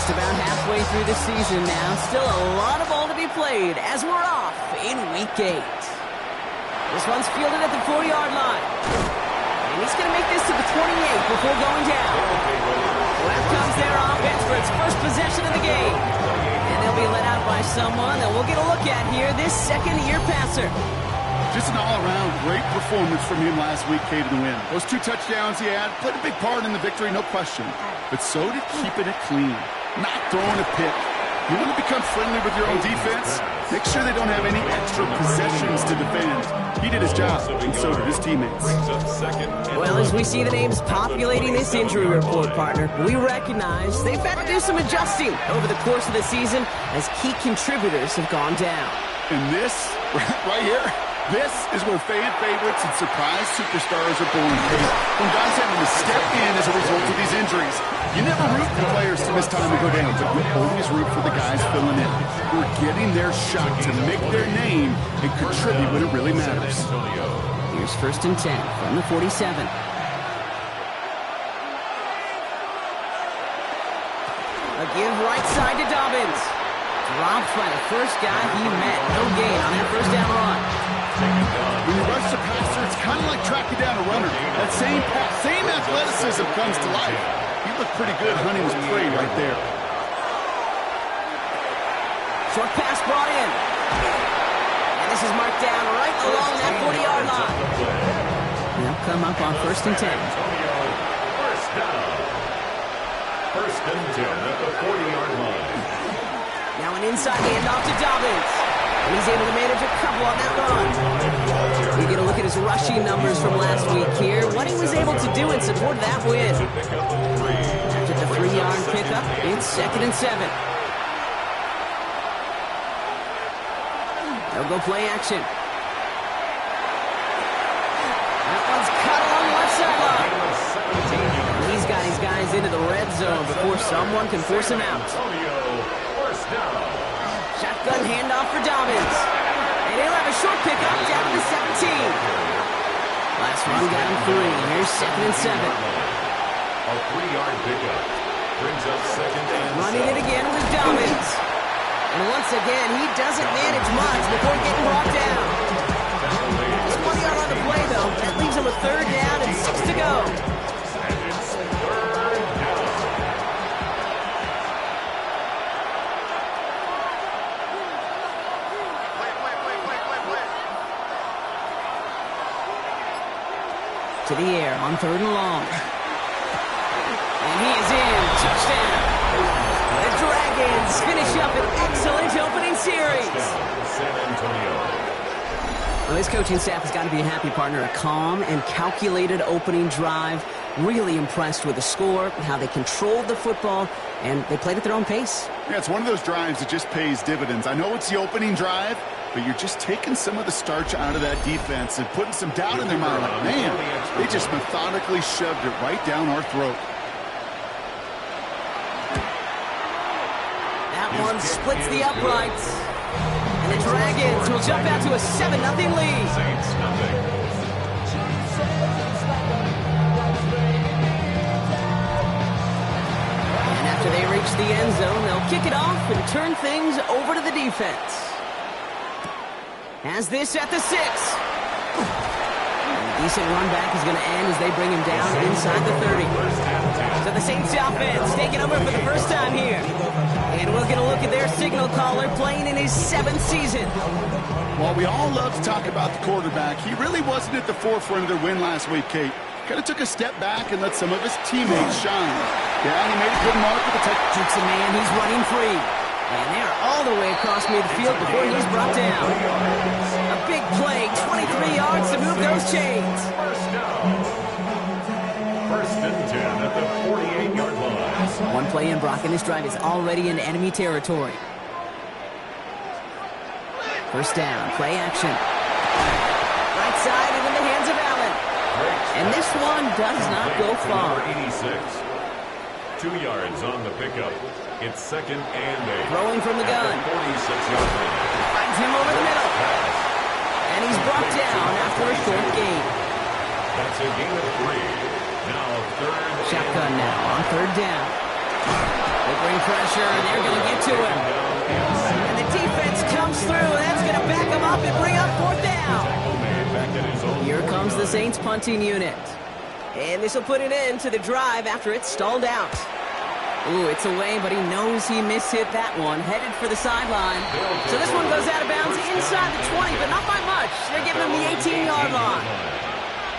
Just about halfway through the season now. Still a lot of ball to be played as we're off in Week 8. This one's fielded at the 4-yard line. And he's going to make this to the 28 before going down. Well, out comes their offense for its first possession of the game. And they'll be let out by someone that we'll get a look at here, this second-year passer. Just an all-around great performance from him last week, Kate, in the win. Those 2 touchdowns he had played a big part in the victory, no question. But so did keeping it clean, not throwing a pick. You want to become friendly with your own defense? Make sure they don't have any extra possessions to defend. He did his job, and so did his teammates. Well, as we see the names populating this injury report, partner, we recognize they've had to do some adjusting over the course of the season as key contributors have gone down. And this, right here, this is where fan favorites and surprise superstars are born. When guys having to step in as a result of these injuries. You never root for players to miss time and go down, but you always root for the guys filling in, who are getting their shot to make their name and contribute when it really matters. Here's 1st and 10 from the 47. A give right side to Dobbins. Dropped by the first guy he met. No gain on that first down run. When you rush the passer, it's kind of like tracking down a runner. That same athleticism comes to life. He looked pretty good hunting his prey right there. Short pass brought in. And this is marked down right along that 40-yard line. They'll come up on 1st and 10. First down. 1st and 10 at the 40-yard line. Now an inside handoff to Dobbins. And he's able to manage a couple on that run. We get a look at his rushing numbers from last week here. What he was able to do in support of that win. After the 3-yard pickup, it's 2nd and 7. They'll go play action. That one's cut along the left sideline. He's got his guys into the red zone before someone can force him out. Shotgun handoff for Dobbins. And he'll have a short pickup down to the 17. Last run got him 3. Here's 2nd and 7. A 3-yard pickup brings up 2nd and 7. Running it again with Dobbins. And once again, he doesn't manage much before getting brought down. There's 1 yard on the play, though. That leaves him a 3rd down and 6 to go. To the air on 3rd and long. And he is in. Touchdown. The Dragons finish up an excellent opening series. San Antonio. Well, his coaching staff has got to be a happy partner. A calm and calculated opening drive. Really impressed with the score, how they controlled the football, and they played at their own pace. Yeah, it's one of those drives that just pays dividends. I know it's the opening drive, but you're just taking some of the starch out of that defense and putting some doubt in their mind. Like, man, they just methodically shoved it right down our throat. That one splits the uprights. And the Dragons will jump out to a 7-0 lead. Saints nothing. And after they reach the end zone, they'll kick it off and turn things over to the defense. Has this at the 6. And a decent run back is going to end as they bring him down inside the 30. So the Saints offense taking over for the first time here. And we'll get a look at their signal caller playing in his 7th season. While we all love to talk about the quarterback, he really wasn't at the forefront of their win last week, Kate. Kind of took a step back and let some of his teammates shine. Yeah, he made a good mark with the touch. Jukes a man, he's running free. And they're all the way across midfield before he's brought down. A big play, 23 yards to move those chains. First down. 1st and 10 at the 48-yard line. One play in, Brock, and this drive is already in enemy territory. First down, play action. Right side and in the hands of Allen. And this one does not go far. 86. 2 yards on the pickup. It's 2nd and 8. Throwing from the gun. 46-yard line. Finds him over the middle. And he's brought down after a short gain. That's a gain of 3. Now 3rd. Shotgun now on 3rd down. They bring pressure, and they're going to get to him. And the defense comes through. That's going to back him up and bring up fourth down. Here comes the Saints punting unit. And this will put an end to the drive after it's stalled out. Ooh, it's away, but he knows he mishit that one. Headed for the sideline. So this one goes out of bounds inside the 20, but not by much. They're giving him the 18-yard line.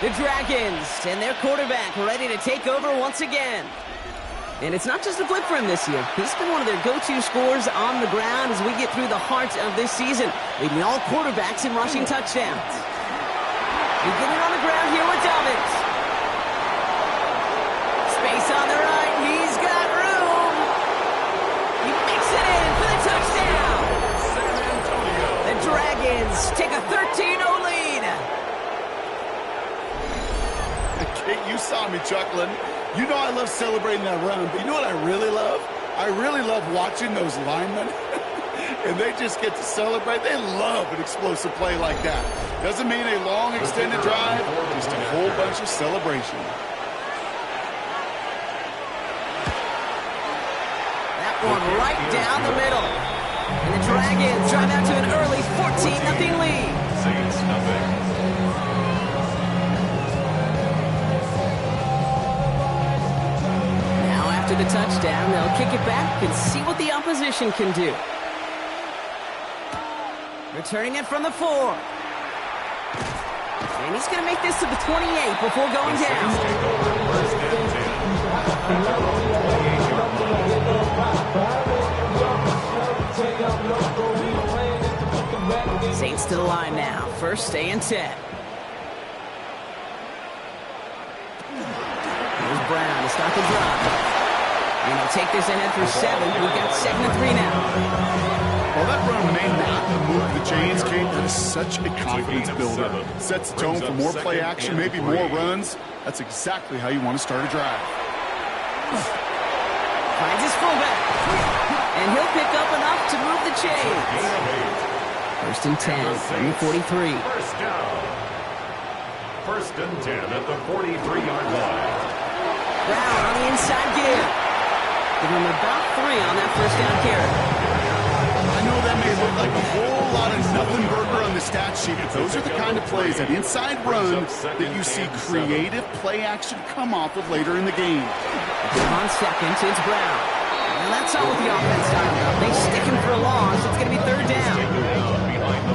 The Dragons and their quarterback ready to take over once again. And it's not just a flip for him this year. He's been one of their go-to scorers on the ground as we get through the heart of this season, leading all quarterbacks in rushing touchdowns. We get it on the ground here with Dobbins. Space on the right. He's got room. He makes it in for the touchdown. The Dragons take a 13-0 lead. Kate, you saw me chuckling. You know I love celebrating that run, but you know what I really love? I really love watching those linemen, and they just get to celebrate. They love an explosive play like that. Doesn't mean a long, extended drive, just a whole bunch of celebration. That one right down the middle. And the Dragons drive out to an early 14-0 lead. Saints nothing. The touchdown, they'll kick it back and see what the opposition can do. Returning it from the 4. And he's going to make this to the 28 before going down. Saints to the line now. First and 10. Here's Brown to start the drive. And he'll take this ahead for 7. We've got 2nd and 3 now. Well, that run may not move the chains, Kate, but it's such a confidence builder. Sets the tone for more play action, maybe more runs. That's exactly how you want to start a drive. Finds his fullback. And he'll pick up enough to move the chains. First and 10 from the 43. First down. First and 10 at the 43-yard line. Brown on the inside give. Give him about 3 on that first down carry. I know that may look like a whole lot of nothing burger on the stat sheet, but those are the kind of plays, that inside run, that you see creative play action come off of later in the game. On second, it's Brown. And that's all with the offense time. They stick him for a loss. It's going to be 3rd down.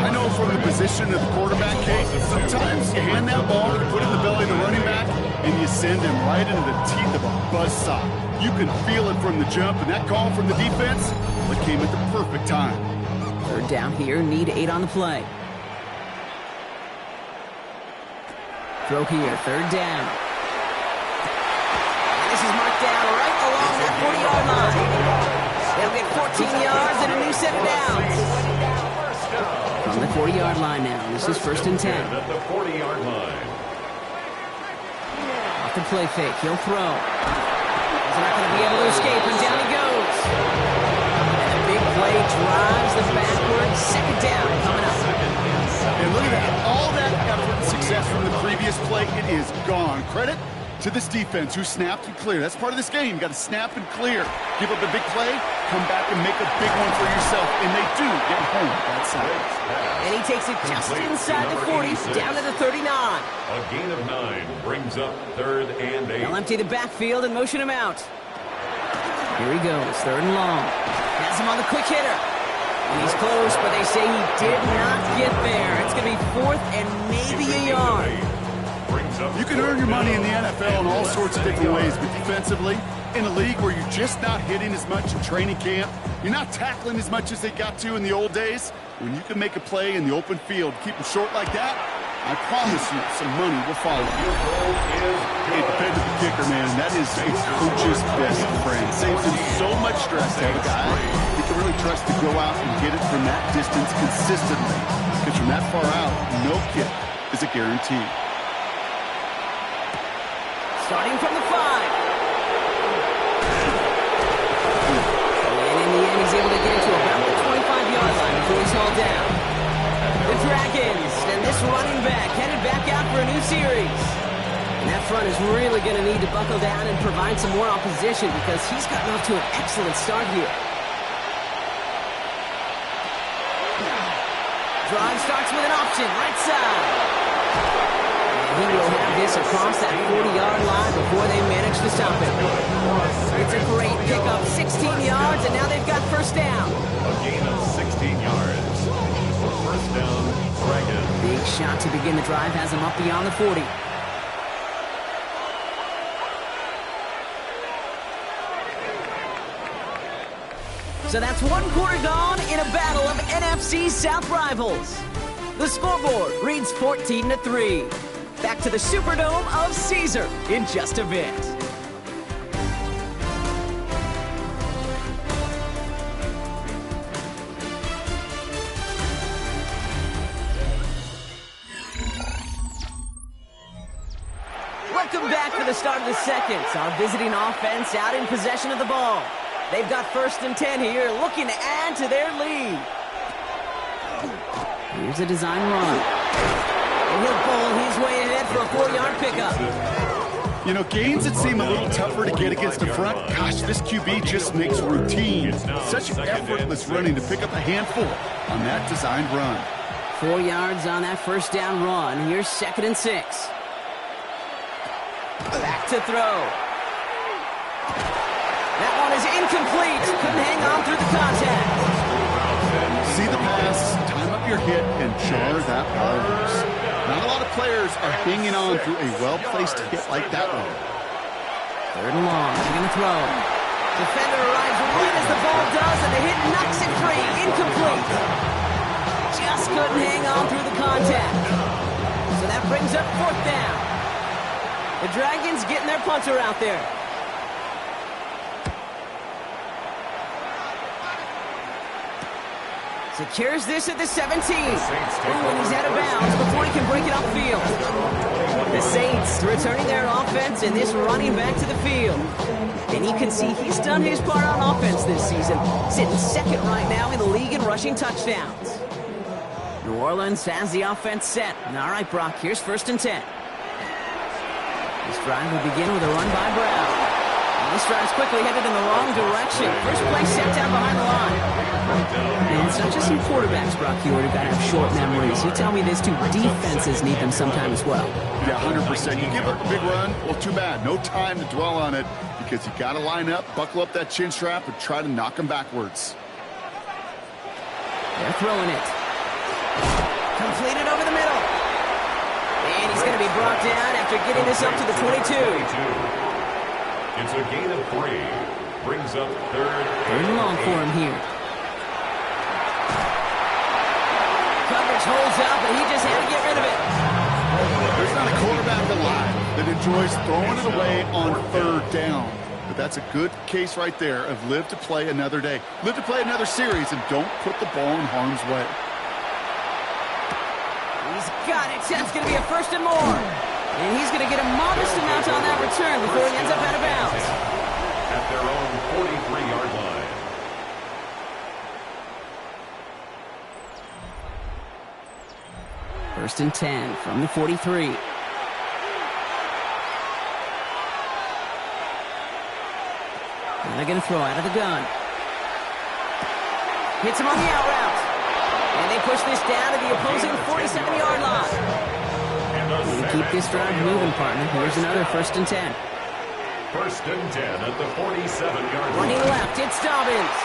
I know from the position of the quarterback, Kate, sometimes you hand that ball, you put it in the belly of the running back, and you send him right into the teeth of a buzzsaw. You can feel it from the jump, and that call from the defense, it came at the perfect time. 3rd down here, need 8 on the play. Throw here, 3rd down. And this is marked down right along that 40-yard line. They'll get 14 yards and a new set of downs. From the 40-yard line now, this is 1st and 10. At the 40-yard line. Off the play fake, he'll throw. He's not going to be able to escape, and down he goes. And the big play drives the backwards. 2nd down coming up. And look at that. All that effort and success from the previous play, it is gone. Credit to this defense who snapped and cleared. That's part of this game. You got to snap and clear. Give up a big play, come back and make a big one for yourself. And they do get home that side. And he takes it just inside the 40, down to the 39. A gain of 9 brings up 3rd and 8. They'll empty the backfield and motion him out. Here he goes, 3rd and long. Has him on the quick hitter. And he's close, but they say he did not get there. It's going to be 4th and maybe a yard. You can earn your money in the NFL in all sorts of different ways, but defensively, in a league where you're just not hitting as much in training camp, you're not tackling as much as they got to in the old days, when you can make a play in the open field, keep them short like that, I promise you some money will follow. It depends on the kicker, man. That is a coach's best friend. Saves him so much stress to have a guy he can really trust to go out and get it from that distance consistently. Because from that far out, no kick is a guarantee. Starting from the 5. And in the end, he's able to get to about the 25-yard line before he's hauled down. The Dragons and this running back headed back out for a new series. And that front is really going to need to buckle down and provide some more opposition because he's gotten off to an excellent start here. Drive starts with an option, right side. And he will have this across that 40-yard line before they manage to stop it. It's a great pickup, 16 yards, and now they've got first down. A gain of 16 yards. For first down, Dragons. Big shot to begin the drive has him up beyond the 40. So that's one quarter gone in a battle of NFC South rivals. The scoreboard reads 14-3. Back to the Superdome of Caesar in just a bit. Welcome back for the start of the second. Our visiting offense out in possession of the ball. They've got first and 10 here, looking to add to their lead. Here's a design run. And he'll pull his way ahead for a 4-yard pickup. You know, gains that seem a little tougher to get against the front, gosh, this QB just makes routine. Such effortless running to pick up a handful on that designed run. 4 yards on that first down run. Here's 2nd and 6. Back to throw. That one is incomplete. Couldn't hang on through the contact. See the pass, time up your hit, and jar that ball loose. Not a lot of players are hanging on through a well-placed hit like that one. 3rd and long. They're going to throw. Defender arrives right as the ball does, and the hit knocks it free. Incomplete. Just couldn't hang on through the contact. So that brings up 4th down. The Dragons getting their punter out there. Secures this at the 17. And he's out of bounds before he can break it upfield. The Saints returning their offense and this running back to the field. And you can see he's done his part on offense this season, sitting 2nd right now in the league in rushing touchdowns. New Orleans has the offense set. All right, Brock, here's 1st and 10. This drive will begin with a run by Brown. And this drive's quickly headed in the wrong direction. First play set down behind the line. And it's not just some quarterbacks, Brock Huard, who got to have short memories. You tell me this too, defenses need them sometime as well. Yeah, 100%. You give up a big run, well, too bad. No time to dwell on it because you got to line up, buckle up that chin strap, and try to knock them backwards. They're throwing it. Completed over the middle. And he's going to be brought down after getting this up to the 22. It's a gain of 3. Brings up 3rd and long for him here. Coverage holds up, and he just had to get rid of it. There's not a quarterback alive that enjoys throwing it away on 3rd down. But that's a good case right there of live to play another day. Live to play another series, and don't put the ball in harm's way. He's got it. That's going to be a 1st and more. And he's going to get a modest amount on that return before he ends up out of bounds. At their own 43-yard line. 1st and 10 from the 43. And they're going to throw out of the gun. Hits him on the out route. And they push this down to the opposing 47-yard line. And keep this drive moving, partner. Here's another 1st and 10. 1st and 10 at the 47-yard line. Running left, it's Dobbins.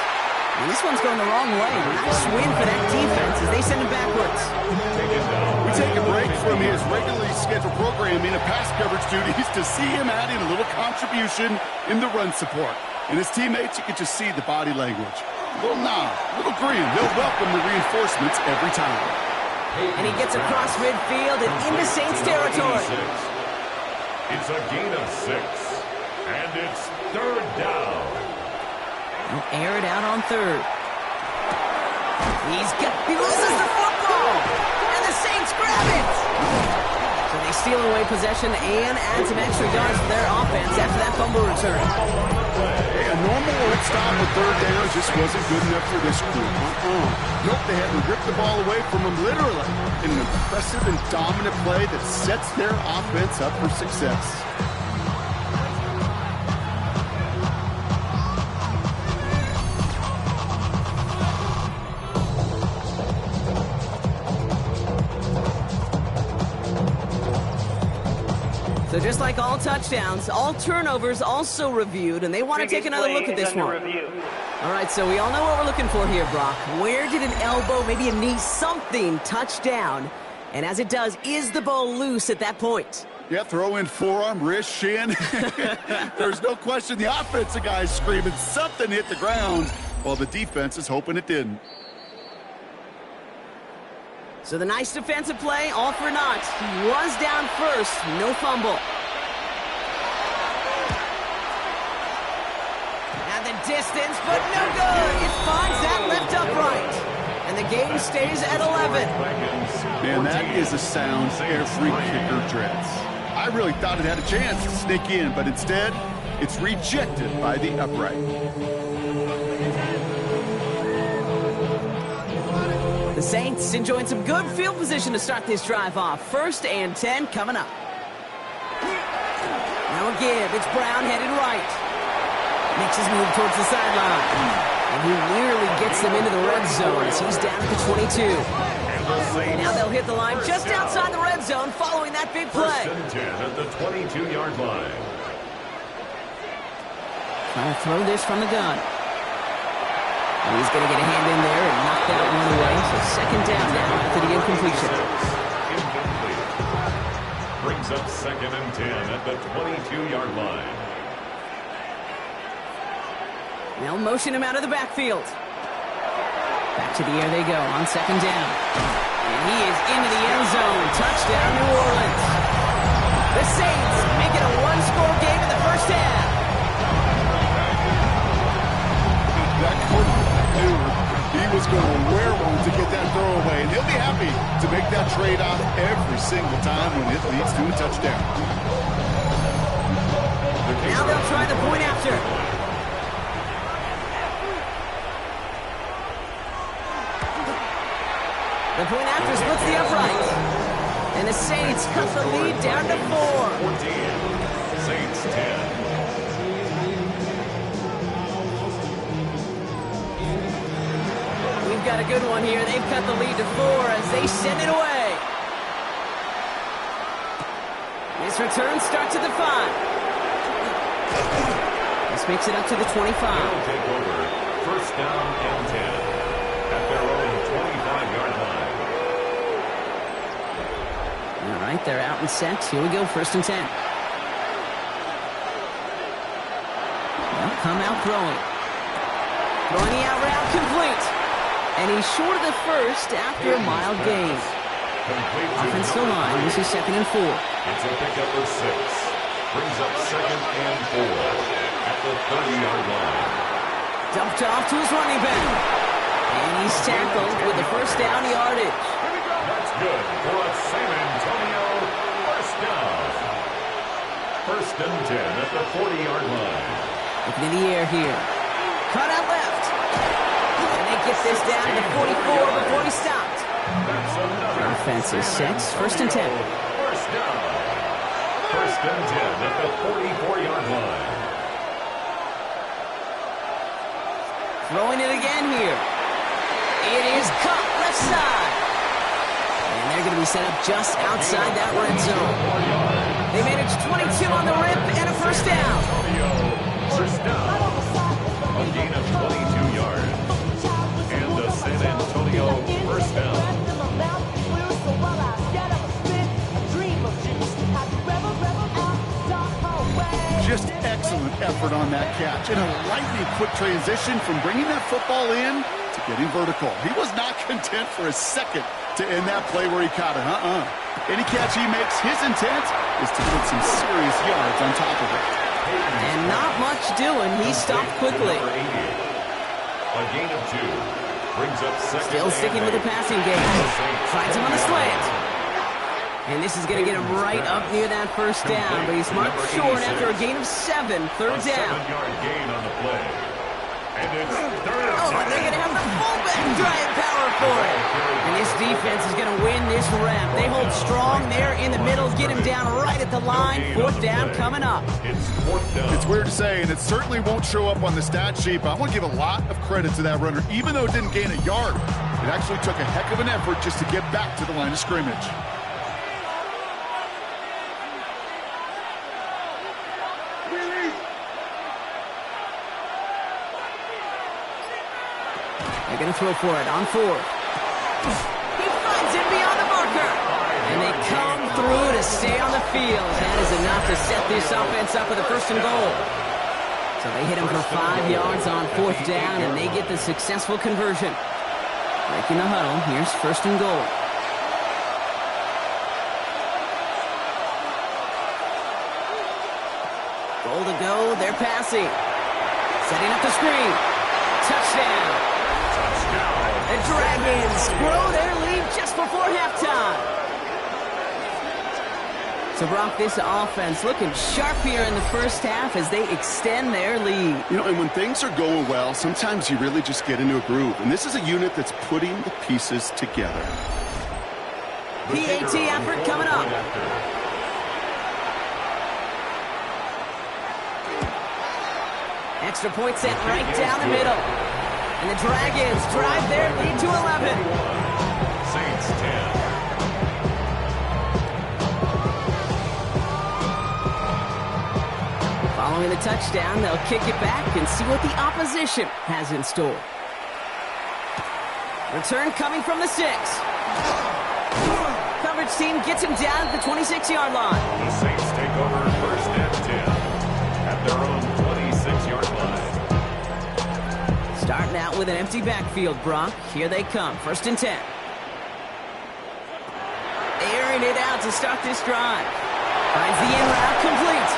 And this one's going the wrong way. Nice win for that defense as they send him backwards. We take a break from his regularly scheduled programming of pass coverage duties to see him adding a little contribution in the run support. And his teammates, you can just see the body language. A little nod, a little grin. They'll welcome the reinforcements every time. And he gets across midfield and into Saints territory. It's a gain of 6. And it's 3rd down. He'll air it out on 3rd. He loses the football. And the Saints grab it. So they steal away possession and add some extra yards to their offense after that fumble return. Hey, a normal old stop with third down just wasn't good enough for this crew. Nope, they had to rip the ball away from them literally in an impressive and dominant play that sets their offense up for success. So just like all touchdowns, all turnovers also reviewed, and they want to take another look at this one. All right, so we all know what we're looking for here, Brock. Where did an elbow, maybe a knee, something touch down? And as it does, is the ball loose at that point? Yeah, throw in forearm, wrist, shin. There's no question the offensive guy's screaming something hit the ground while the defense is hoping it didn't. So the nice defensive play, all for naught. He was down first, no fumble. And the distance, but no good. It finds that left upright. And the game stays at 11. Man, that is a sound every kicker dreads. I really thought it had a chance to sneak in, but instead, it's rejected by the upright. The Saints enjoying some good field position to start this drive off. 1st and 10 coming up. Now a give. It's Brown headed right. Makes his move towards the sideline. And he nearly gets them into the red zone as he's down at the 22. And now they'll hit the line just outside the red zone following that big play. 1st and 10 at the 22-yard line. Trying to throw this from the gun. He's going to get a hand in there and knock that one away. So 2nd down now after the incompletion. Incomplete. Brings up 2nd and 10 at the 22-yard line. They'll motion him out of the backfield. Back to the air they go on 2nd down. And he is into the end zone. Touchdown, New Orleans. The Saints make it a one-score game in the 1st half. That quarterback knew he was going to wear one to get that throwaway, and he'll be happy to make that trade-off every single time when it leads to a touchdown. Now they'll try the point after. The point after splits the upright. And the Saints cut the lead down to 4. 14. Saints 10. We've got a good one here. They've cut the lead to 4 as they send it away. This return starts at the 5. This makes it up to the 25. They'll take over 1st down and 10 at their own 25-yard line. All right, they're out and set. Here we go, 1st and 10. They'll come out throwing. Throwing the out route complete. And he's short of the first after a mild gain. Offensive line, this is 2nd and 4. It's a pickup of 6. Brings up 2nd and 4 at the 30-yard line. Dumped off to his running back. And he's tackled with the 1st down yardage. That's good for a San Antonio 1st down. 1st and 10 at the 40-yard line. Looking in the air here. Cut out left. And they get this down to 44 before he stopped. Offense is set. 1st and 10. 1st down. 1st and 10 at the 44-yard line. Throwing it again here. It is caught left side. And they're going to be set up just outside that red zone. They managed 22 on the rip and a 1st down. 1st down. A gain of 22 yards. And the San Antonio 1st down. Just excellent effort on that catch. And a lightning quick transition from bringing that football in to getting vertical. He was not content for a second to end that play where he caught it. Any catch he makes, his intent is to put some serious yards on top of it. And not much doing. He stopped quickly. A gain of 2. Brings up 2nd. Still sticking with the passing game. Finds him on the slant. And this is going to get him right up near that first down, but he's marked short after a gain of 7, third down. 7-yard gain on the play. And it's third down. And they're going to have the fullback drive power for it. And this defense is going to win this rep. They hold strong there in the middle, get him down right at the line. Fourth down coming up. It's fourth down. It's weird to say, and it certainly won't show up on the stat sheet, but I want to give a lot of credit to that runner. Even though it didn't gain a yard, it actually took a heck of an effort just to get back to the line of scrimmage. They're going to throw for it on 4th. He finds it beyond the marker. And they come through to stay on the field. That is enough to set this offense up with a 1st and goal. So they hit him for 5 yards on 4th down, and they get the successful conversion. Breaking the huddle, here's 1st and goal. Goal to go, they're passing. Setting up the screen. Touchdown. The Dragons grow their lead just before halftime. So, Brock, this offense looking sharp here in the first half as they extend their lead. You know, and when things are going well, sometimes you really just get into a groove. And this is a unit that's putting the pieces together. PAT effort coming up. Extra point set right down the middle. And the Dragons drive their lead to 11. Saints 10. Following the touchdown, they'll kick it back and see what the opposition has in store. Return coming from the 6. Coverage team gets him down at the 26-yard line. The Saints take over 1st and 10 at their own 26-yard line. Starting out with an empty backfield, Brock. Here they come. 1st and 10. Airing it out to start this drive. Finds the in route complete.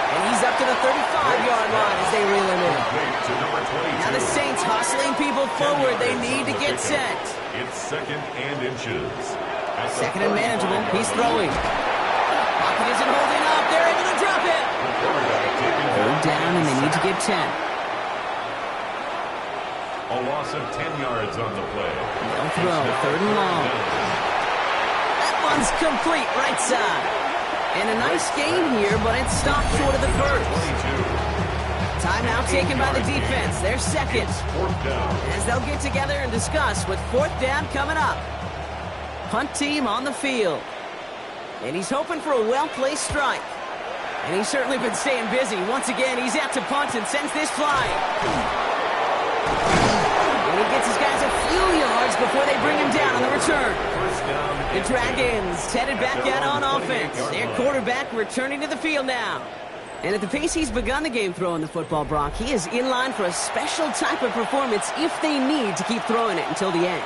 And he's up to the 35-yard line as they reel him in. Now the Saints hustling people forward. They need to get set. It's 2nd and inches. 2nd and manageable. He's throwing. Pocket isn't holding up. They're able to drop it. 3rd down, and they need to get 10. A loss of 10 yards on the play. They'll throw. 3rd and long. That one's complete right side. And a nice gain here, but it's stopped short of the first. 22. Timeout taken by the defense. They're second. Fourth down. As they'll get together and discuss with 4th down coming up. Punt team on the field. And he's hoping for a well-placed strike. And he's certainly been staying busy. Once again, he's out to punt and sends this flying. And he gets his guys a few yards before they bring him down on the return. The Dragons headed back out on offense. Their quarterback returning to the field now. And at the pace he's begun the game throwing the football, Brock, he is in line for a special type of performance if they need to keep throwing it until the end.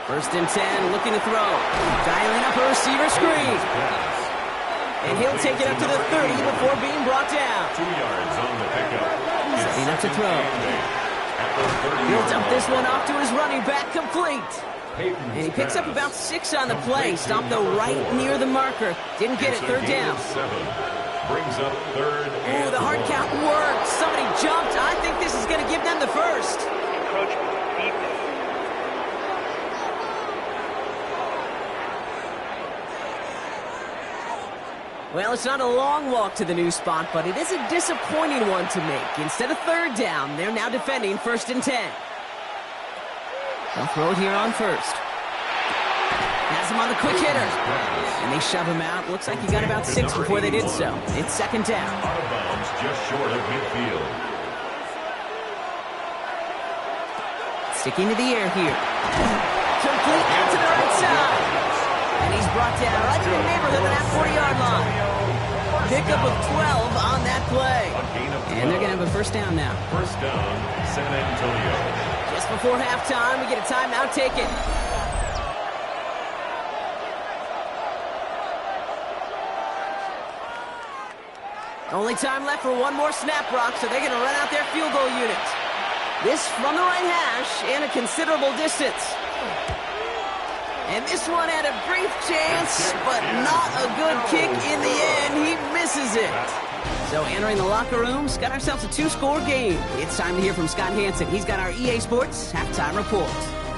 1st and 10, looking to throw. Dialing up a receiver screen. And he'll take it up to the 30 before being brought down. 2 yards on the pickup. Setting up to throw. He'll dump this one off to his running back, complete. And he picks up about 6 on the play. Stopped though right near the marker. Didn't get it. 3rd down. 7. Brings up 3rd. Ooh, the hard count worked. Somebody jumped. I think this is going to give them the first. Well, it's not a long walk to the new spot, but it is a disappointing one to make. Instead of 3rd down, they're now defending 1st and 10. They'll throw it here on 1st. Has him on the quick hitter. And they shove him out. Looks like he got about 6 before they did so. It's 2nd down. Out of bounds, just short of midfield. Sticking to the air here. Complete out to the right side. And he's brought down right in the neighborhood of that 40-yard line. Pickup of 12 on that play. And they're going to have a 1st down now. 1st down, San Antonio. Just before halftime, we get a timeout taken. Only time left for one more snap, Brock, so they're going to run out their field goal unit. This from the right hash and a considerable distance. And this one had a brief chance, but not a good kick in the end. He misses it. So entering the locker rooms, got ourselves a 2-score game. It's time to hear from Scott Hanson. He's got our EA Sports halftime report.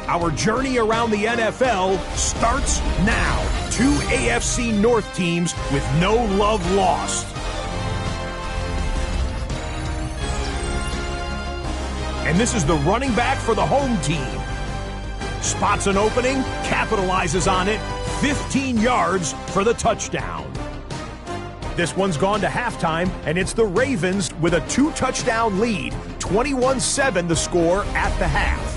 Our journey around the NFL starts now. 2 AFC North teams with no love lost. And this is the running back for the home team. Spots an opening, capitalizes on it, 15 yards for the touchdown. This one's gone to halftime, and it's the Ravens with a 2-touchdown lead. 21-7 the score at the half.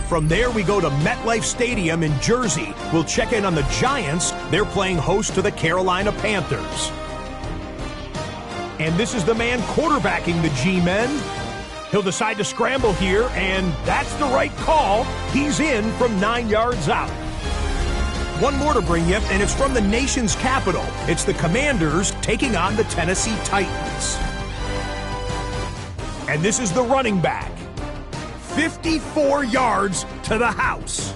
From there, we go to MetLife Stadium in Jersey. We'll check in on the Giants. They're playing host to the Carolina Panthers. And this is the man quarterbacking the G-Men. He'll decide to scramble here, and that's the right call. He's in from 9 yards out. One more to bring you, and it's from the nation's capital. It's the Commanders taking on the Tennessee Titans. And this is the running back. 54 yards to the house.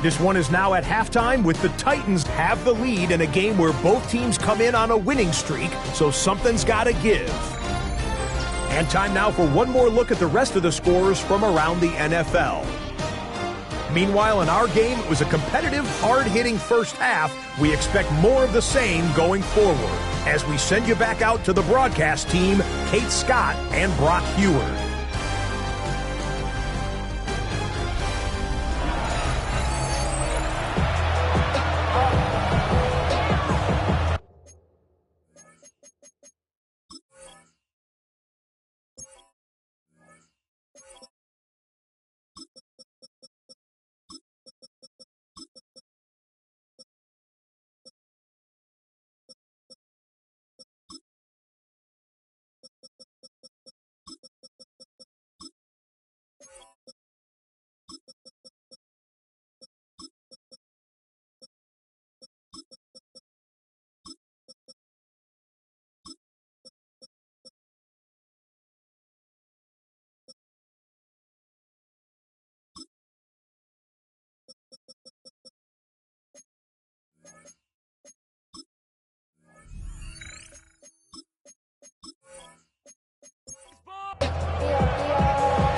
This one is now at halftime with the Titans have the lead in a game where both teams come in on a winning streak, so something's got to give. And time now for one more look at the rest of the scores from around the NFL. Meanwhile, in our game, it was a competitive, hard-hitting first half. We expect more of the same going forward as we send you back out to the broadcast team, Kate Scott and Brock Heward.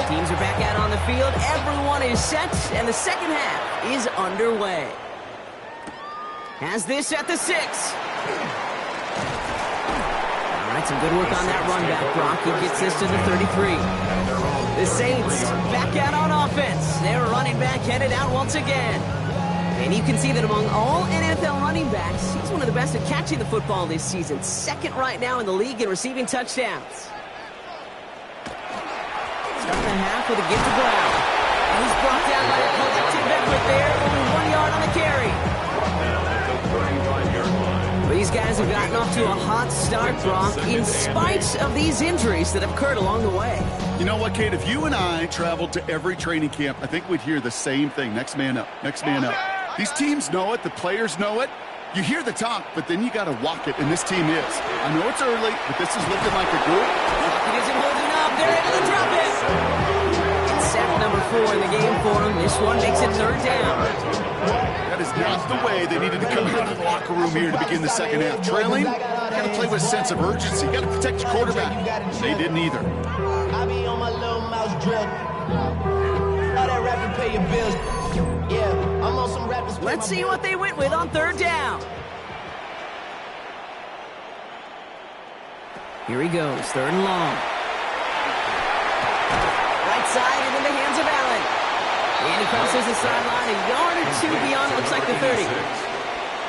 Teams are back out on the field. Everyone is set, and the second half is underway. Has this at the 6. All right, some good work on that run back. Brock, he gets this to the 33. The Saints back out on offense. Their running back headed out once again. And you can see that among all NFL running backs, he's one of the best at catching the football this season. Second right now in the league in receiving touchdowns. Starting the half with a gift to Brown. And he's brought down by a collective effort there. Only 1 yard on the carry. But these guys have gotten off to a hot start, Brock, in spite of these injuries that have occurred along the way. You know what, Kate? If you and I traveled to every training camp, I think we'd hear the same thing. Next man up. Next man up. These teams know it. The players know it. You hear the talk, but then you got to walk it, and this team is. I know it's early, but this is looking like a group. It isn't holding up. They're able to drop it. It's sack number 4 in the game for them. This one makes it 3rd down. That is not the way they needed to come out of the locker room here to begin the second half. Trailing, you got to play with a sense of urgency. You got to protect your quarterback. They didn't either. I be on my little mouse drill. All that rapping, pay your bills. Yeah, I'm on some rappers. Let's see what they went with on 3rd down. Here he goes, 3rd and long. Right side and in the hands of Allen. And he crosses the sideline a yard or 2 beyond, looks like the 30.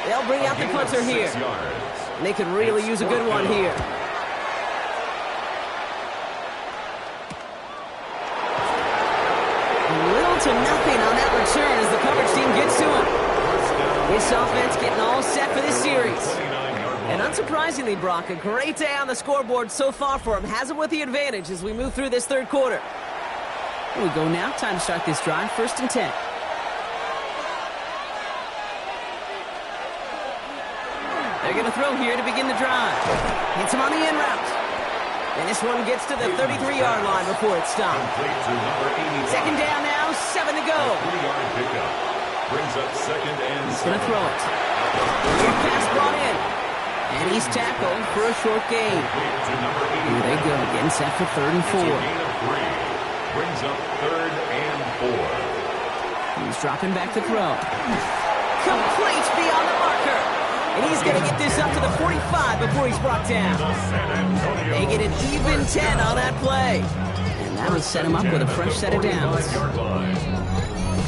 They'll bring out the punter here. And they could really use a good one here. Little to nothing on that return as the coverage team gets to him. This offense getting all set for this series. And unsurprisingly, Brock, a great day on the scoreboard so far for him. Has him with the advantage as we move through this 3rd quarter. Here we go now. Time to start this drive. 1st and 10. They're going to throw here to begin the drive. Hits him on the in route. And this one gets to the 33-yard line before it's stopped. 2nd down now, 7 to go. second and He's going to throw it. Good pass brought in. And he's tackled for a short gain. to number 80. Here they go, getting set for 3rd and 4. Gain of 3. Brings up 3rd and 4. He's dropping back to throw. Complete beyond the marker. And he's going to get this up to the 45 before he's brought down. San Antonio. They get an even 10 on that play. And that'll set him up with a fresh set of downs.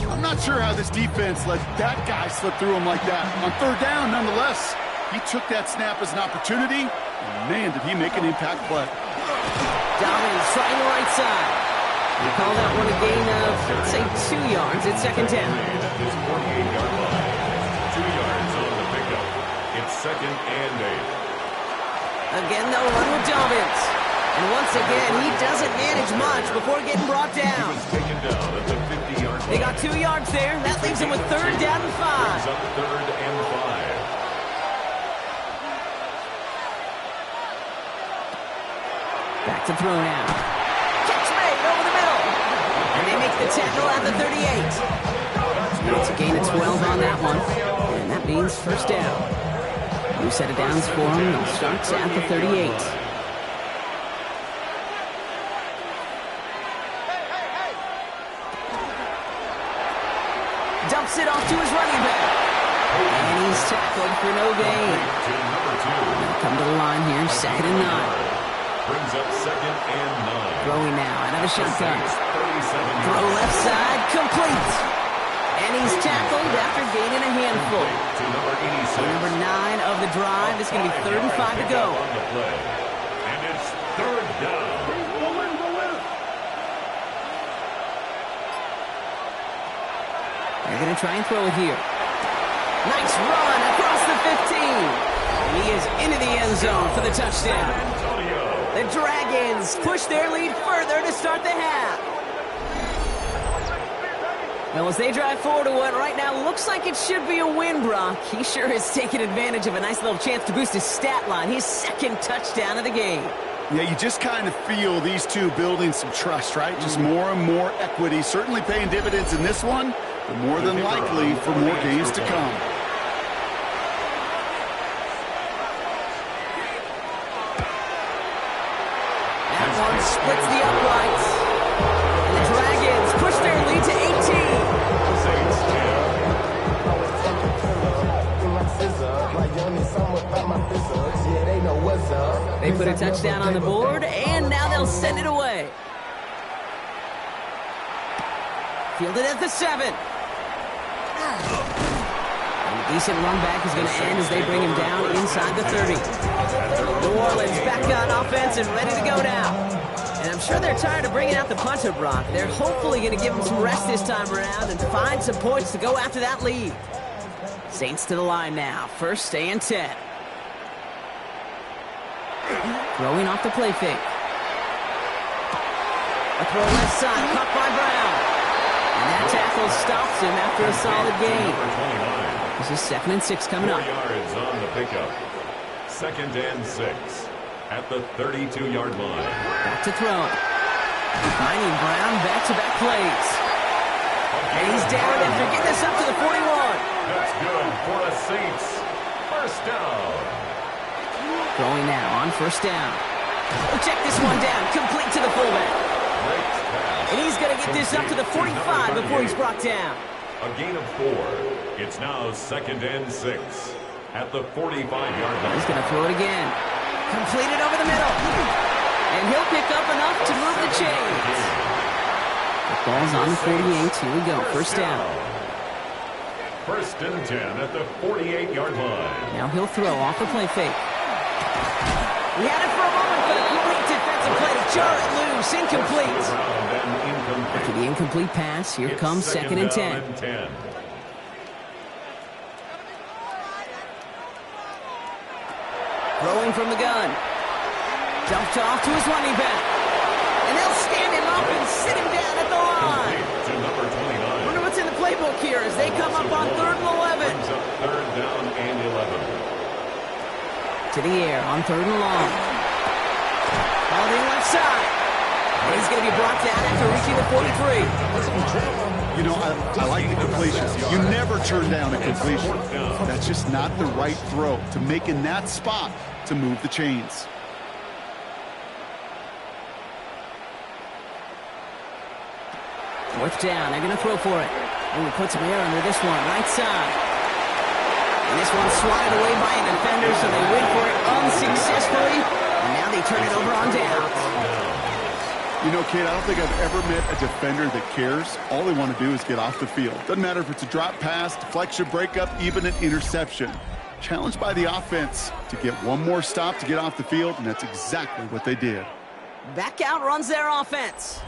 I'm not sure how this defense let that guy slip through him like that. On 3rd down, nonetheless, he took that snap as an opportunity. And man, did he make an impact play. Dobbins trying the right side. We call that one a gain of, let's say, 2 yards at 2nd down. At this 48-yard line. 2 yards on the pickup. It's 2nd and 8. Again, they'll run with Dobbins. And once again, he doesn't manage much before getting brought down. Taken down at the 50-yard line. They got 2 yards there. That leaves him with 3rd down and 5. Brings up 3rd and 5. Back to throw now. Catch made over the middle. And they make the tackle at the 38. And it's a gain of 12 on that one. And that means 1st down. New set of downs for him. They'll start at the 38. Dumps it off to his running back. And he's tackled for no gain. To number 2. They'll come to the line here, 2nd and 9. Brings up 2nd and 9. Throwing now out of a shotgun. 37 Throw left side, complete. And he's tackled after gaining a handful. to number 86. Number 9 of the drive. It's going to be 3rd and 5 to go. On the play. And it's 3rd down. They're going to try and throw it here. Nice run across the 15. And he is into the end zone for the touchdown. Antonio. The Dragons push their lead further to start the half. Well, as they drive forward to what right now looks like it should be a win, Brock, he sure is taking advantage of a nice little chance to boost his stat line. His 2nd touchdown of the game. Yeah, you just kind of feel these two building some trust, right? Just more and more equity. Certainly paying dividends in this one, but more than likely for more games to come. That one splits the uprights. And the Dragons push their lead to 18. They put a touchdown on the board, and now they'll send it away. Fielded at the 7. And a decent run back is going to end as they bring him down inside the 30. New Orleans back on offense and ready to go now. And I'm sure they're tired of bringing out the punter, Brock. They're hopefully going to give him some rest this time around and find some points to go after that lead. Saints to the line now. 1st and 10. Throwing off the play fake. A throw left side, caught by Brown. And that tackle stops him after a solid gain. This is 2nd and 6 coming up. 4 yards on the pickup. 2nd and 6 at the 32-yard line. Back to throw. Finding Brown back-to-back plays. And he's down after getting this up to the 41. That's good for the Saints. 1st down. Throwing now on 1st down. Oh, check this one down. Complete to the fullback. Great pass. And he's going to get this up to the 45 before he's brought down. A gain of 4. It's now 2nd and 6 at the 45-yard line. He's going to throw it again. Completed over the middle. And he'll pick up enough to move the chains. The ball's on the 48. Here we go. 1st down. 1st and 10 at the 48-yard line. Now he'll throw off the play fake. He had it for a moment, but a complete defensive play to jar it loose. Incomplete. After the incomplete pass, here comes 2nd and 10. Throwing from the gun. Dumped off to his running back. And they'll stand him up and sit him down at the line. To number 29. Wonder what's in the playbook here as they come up on 3rd and 11. Brings up 3rd down and 11. To the air on 3rd and long. Holding left side. And he's going to be brought down after reaching the 43. You know, I like the completions. You never turn down a completion. That's just not the right throw to make in that spot to move the chains. Fourth down. They're going to throw for it. And we put some air under this one. Right side. And this one's swatted away by a defender, so they wait for it unsuccessfully. And now they turn it over on downs. You know, Kate, I don't think I've ever met a defender that cares. All they want to do is get off the field. Doesn't matter if it's a drop pass, deflection, breakup, even an interception. Challenged by the offense to get one more stop to get off the field, and that's exactly what they did. Back out runs their offense.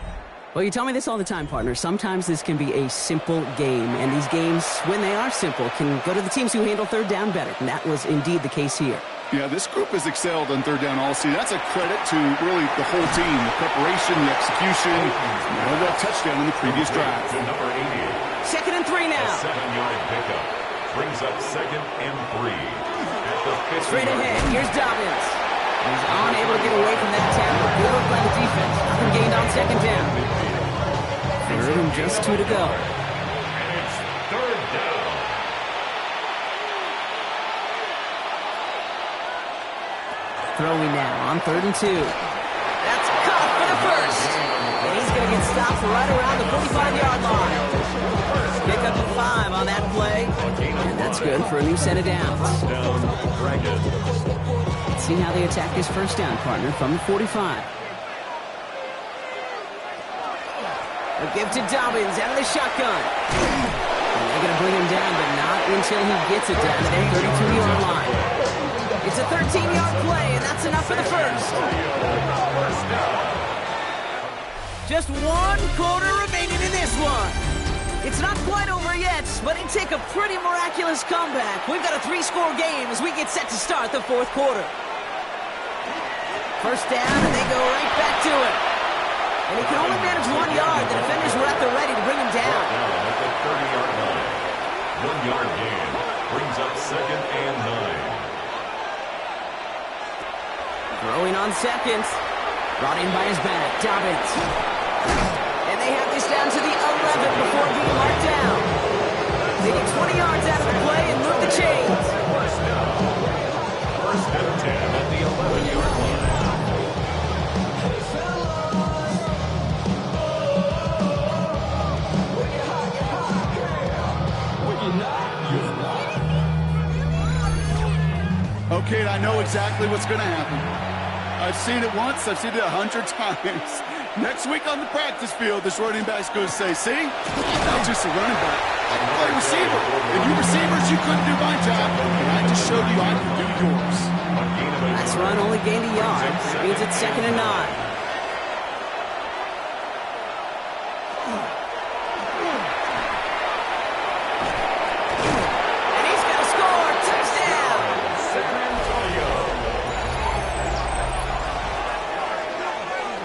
Well, you tell me this all the time, partner. Sometimes this can be a simple game, and these games, when they are simple, can go to the teams who handle third down better, and that was indeed the case here. Yeah, this group has excelled on third down all season. That's a credit to really the whole team, the preparation, the execution, and that touchdown in the previous drive. To number 80. Second and 3 now. A 7-yard pickup brings up 2nd and 3. At the 50. Straight ahead, here's Dobbins. He's unable to get away from that tackle. Good work by the defense. Nothing gained on second down. Third and just 2 to go. And it's 3rd down. Throwing now on 3rd and 2. That's caught for the first. And he's going to get stopped right around the 45-yard line. Pick up a 5 on that play. And that's good for a new set of downs. Down, Dragons. Let's see how they attack this first down, partner, from the 45. A give to Dobbins out of the shotgun. And they're going to bring him down, but not until he gets it down to their 32-yard line. It's a 13-yard play, and that's enough for the first. Just 1 quarter remaining in this one. It's not quite over yet, but it take a pretty miraculous comeback. We've got a 3-score game as we get set to start the 4th quarter. First down, and they go right back to it. And he can only manage 1 yard. The defenders were at the ready to bring him down. At the 30-yard line. 1-yard gain brings up 2nd and 9. Throwing on second. Brought in by his back, Dobbins. And they have this down to the 11 before being marked down. They get 20 yards out of the play and move the chains. First and 10 at the 11-yard line. Okay, I know exactly what's going to happen. I've seen it once. I've seen it 100 times. Next week on the practice field, this running back's going to say, see, I'm not just a running back. I can play receiver. And you receivers, you couldn't do my job. And I just showed you I can do yours. Last run only gained a yard. That means it's 2nd and 9.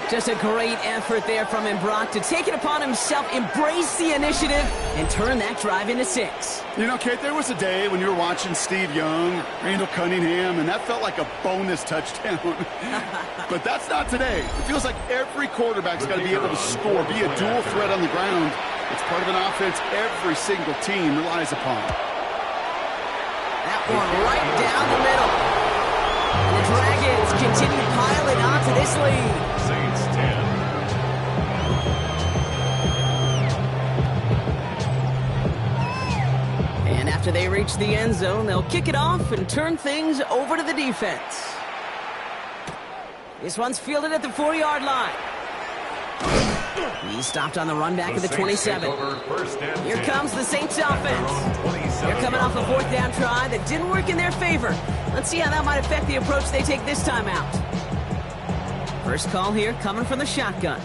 Just a great effort there from him, Brock, to take it upon himself, embrace the initiative, and turn that drive into 6. You know, Kate, there was a day when you were watching Steve Young, Randall Cunningham, and that felt like a bonus touchdown. But that's not today. It feels like every quarterback's got to be able to score, be a dual threat on the ground. It's part of an offense every single team relies upon. That one right down the middle. And the Dragons continue piling onto this lead. Saints 10. And after they reach the end zone, they'll kick it off and turn things over to the defense. This one's fielded at the 4-yard line. He's stopped on the run back at the 27. Here comes the Saints offense. They're coming off a 4th down try that didn't work in their favor. Let's see how that might affect the approach they take this time out. First call here coming from the shotgun.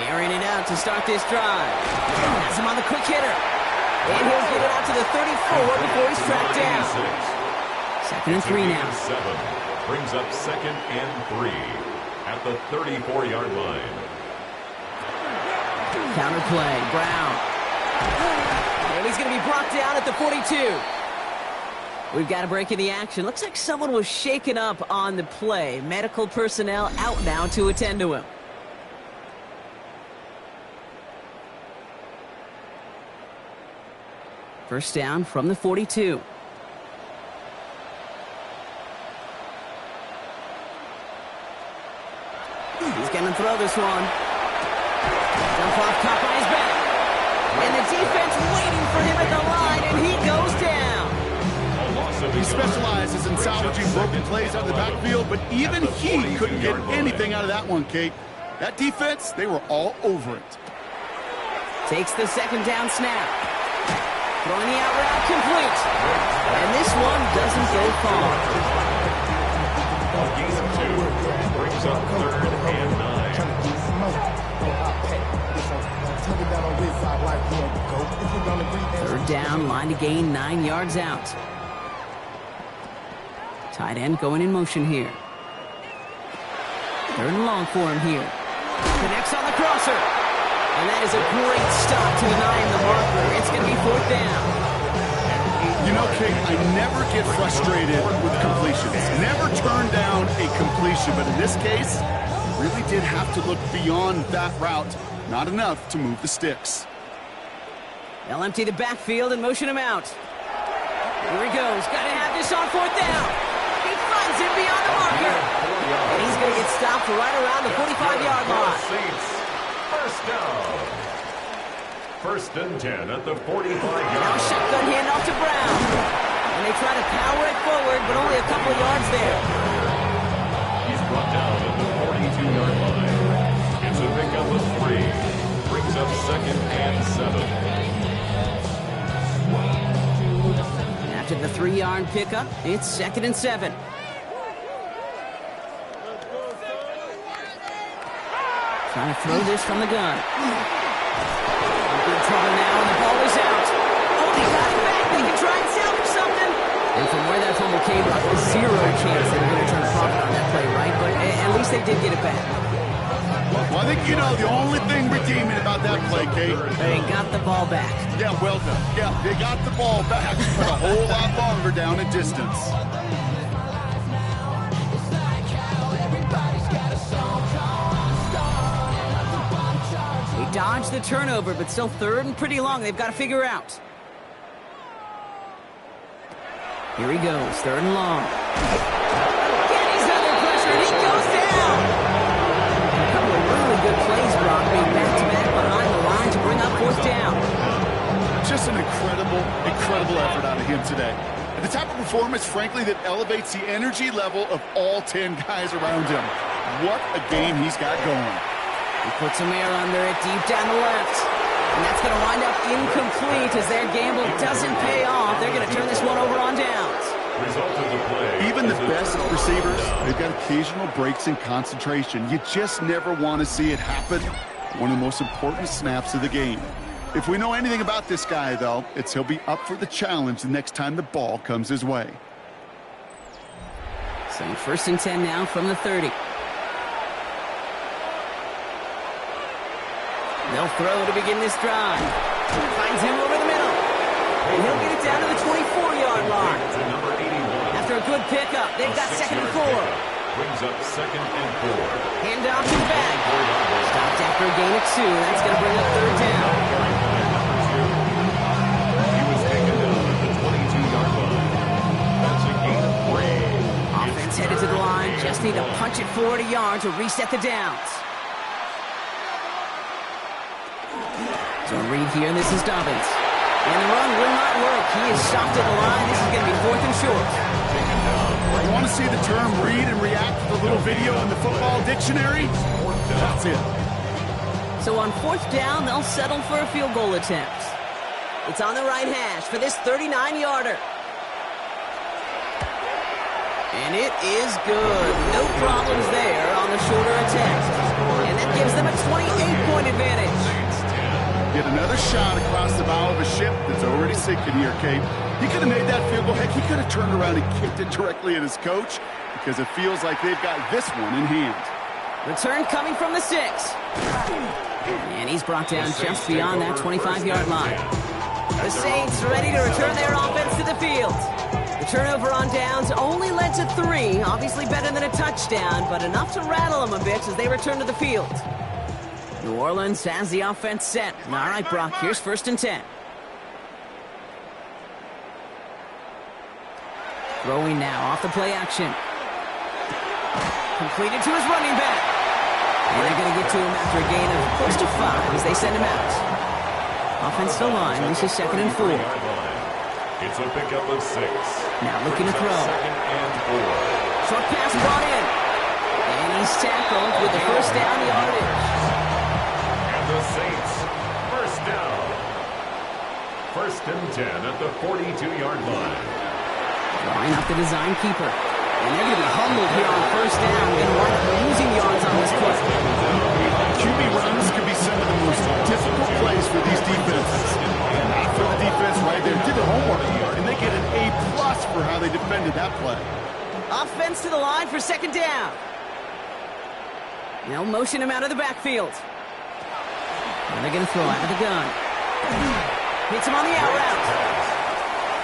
Airing it out to start this drive. Has him on the quick hitter. And he'll get it out to the 34 before he's tracked down. 2nd and 3 now. 7 brings up 2nd and 3 at the 34-yard line. Counter play, Brown. And he's going to be brought down at the 42. We've got a break in the action. Looks like someone was shaken up on the play. Medical personnel out now to attend to him. First down from the 42. He's going to throw this one. Jump off, caught by his back. And the defense waiting for him at the line, and he goes down. He specializes in salvaging broken plays out of the backfield, but even he couldn't get anything out of that one, Kate. That defense, they were all over it. Takes the second down snap. Throwing the out route complete. And this one doesn't go far. Gain of 2 brings up 3rd and 9. Third down, line to gain 9 yards out. Tight end going in motion here. 3rd and long for him here. Connects on the crosser. And that is a great stop to deny him the marker. It's going to be 4th down. You know, Kate, I never get frustrated with completions. Never turn down a completion, but in this case, really did have to look beyond that route. Not enough to move the sticks. They'll empty the backfield and motion him out. Here he goes. Got to have this on 4th down. He finds him beyond the marker. And he's going to get stopped right around the 45-yard line. First down. 1st and 10 at the 45-yard Now line. shotgun handoff to Brown. And they try to power it forward, but only a couple of yards there. He's brought down at the 42-yard line. It's a pickup of 3. Brings up 2nd and 7. After the 3-yard pickup, it's 2nd and 7. Trying to throw this from the gun. Big trouble now, and the ball is out. Oh, they got it back. They can try and salvage something. And from where that fumble came from, there's 0 chance they were going to turn a profit on that play, right? But at least they did get it back. Well, I think, you know, the only thing redeeming about that play, Kate. They got the ball back. Yeah, well done. Yeah, they got the ball back, but a whole lot longer down in distance. They dodged the turnover, but still 3rd and pretty long. They've got to figure out. Here he goes, 3rd and long. And he's under pressure, and he goes down. A couple of really good plays, Brock, being back-to-back behind the line to bring up 4th down. Just an incredible effort out of him today. And the type of performance, frankly, that elevates the energy level of all 10 guys around him. What a game he's got going. He puts some air under it deep down the left. And that's going to wind up incomplete as their gamble doesn't pay off. They're going to turn this one over on downs. Result of the play. Even the best receivers, they've got occasional breaks in concentration. You just never want to see it happen. One of the most important snaps of the game. If we know anything about this guy, though, it's he'll be up for the challenge the next time the ball comes his way. So 1st and 10 now from the 30. They'll throw to begin this drive. Finds him over the middle. And he'll get it down to the 24-yard line. After a good pickup, they've got 2nd and 4. Brings up 2nd and 4. Handoff to back. Stopped after a gain of 2. That's going to bring up 3rd down. He was taken down at the 22-yard line. That's a gain of 3. Offense headed to the line. Just need to punch it forward a yard to reset the downs. So read here, and this is Dobbins. And the run will not work. He is stopped at the line. This is going to be 4th and short. You want to see the term read and react to the little video in the football dictionary? That's it. So on 4th down, they'll settle for a field goal attempt. It's on the right hash for this 39-yarder. And it is good. No problems there on the shorter attempt. And that gives them a 28-point advantage. Get another shot across the bow of a ship that's already sinking here, Kate. He could have made that field goal. Heck, he could have turned around and kicked it directly at his coach because it feels like they've got this one in hand. Return coming from the 6. And he's brought down just beyond that 25-yard line. The Saints ready to return their offense to the field. The turnover on downs only led to 3. Obviously better than a touchdown, but enough to rattle them a bit as they return to the field. New Orleans has the offense set. All right, Brock, here's 1st and 10. Throwing now off the play action. Completed to his running back. And they're going to get to him after a gain of close to 5 as they send him out. Offensive line, this is 2nd and 4. It's a pickup of 6. Now looking to throw. 2nd and 4. Short pass brought in. And he's tackled with the first down yardage. And the Saints, first down. 1st and 10 at the 42-yard line. Line up the design keeper. And they're going to be humbled here on 1st down. Going to wind up losing yards on this play. QB runs could be some of the most difficult plays for these defenses. And not for the defense right there. Did the homework, and they get an A+ for how they defended that play. Offense to the line for 2nd down. They'll motion him out of the backfield. And they're going to throw out of the gun. Hits him on the out route.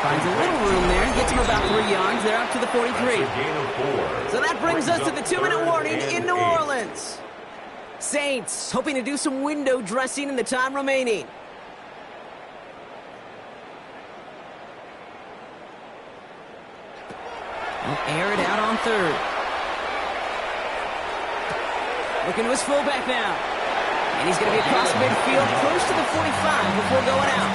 Finds a little room there. Gets him about 3 yards. They're up to the 43. Gain of 4. So that brings us to the 2-minute warning in New Orleans. Saints hoping to do some window dressing in the time remaining. He'll air it out on 3rd. Looking to his fullback now. And he's going to be across midfield, close to the 45 before going out.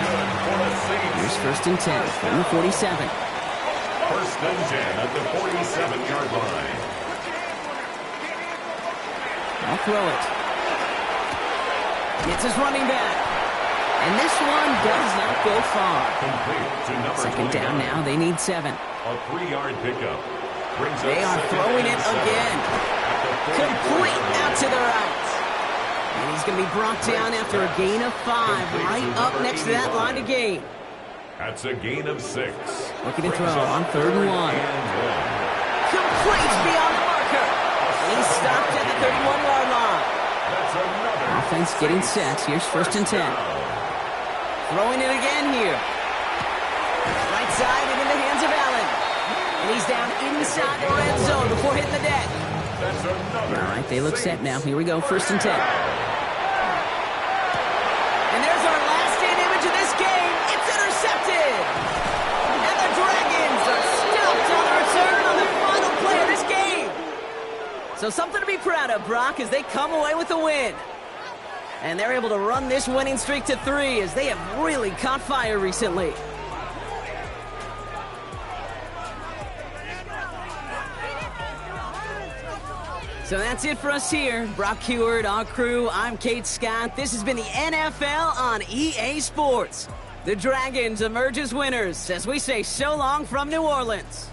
Here's 1st and 10 from the 47. 1st and 10 at the 47-yard line. I'll throw it. Gets his running back. And this one does not go far. Complete to number 2nd down 29. now. They need 7. A 3-yard pickup. Brings They up are 2nd throwing and it 7 again. at the 44 Complete yard out to line. the right. And he's going to be brought down after a gain of 5, right up next to that line of gain. That's a gain of 6. Looking to Brings throw up on 3rd and 1. Complete beyond the marker. And he's stopped at the 31-yard line. That's another Offense getting set. Here's 1st and 10. Throwing it again here. Right side and in the hands of Allen. And he's down inside the red zone before hitting the deck. That's another. All right, they look set now. Here we go, 1st and 10. And there's our last-in image of this game. It's intercepted. And the Dragons are stumped on the return on the final play of this game. So something to be proud of, Brock, as they come away with the win. And they're able to run this winning streak to 3 as they have really caught fire recently. So that's it for us here. Brock Huard, our crew, I'm Kate Scott. This has been the NFL on EA Sports. The Dragons emerge as winners as we say so long from New Orleans.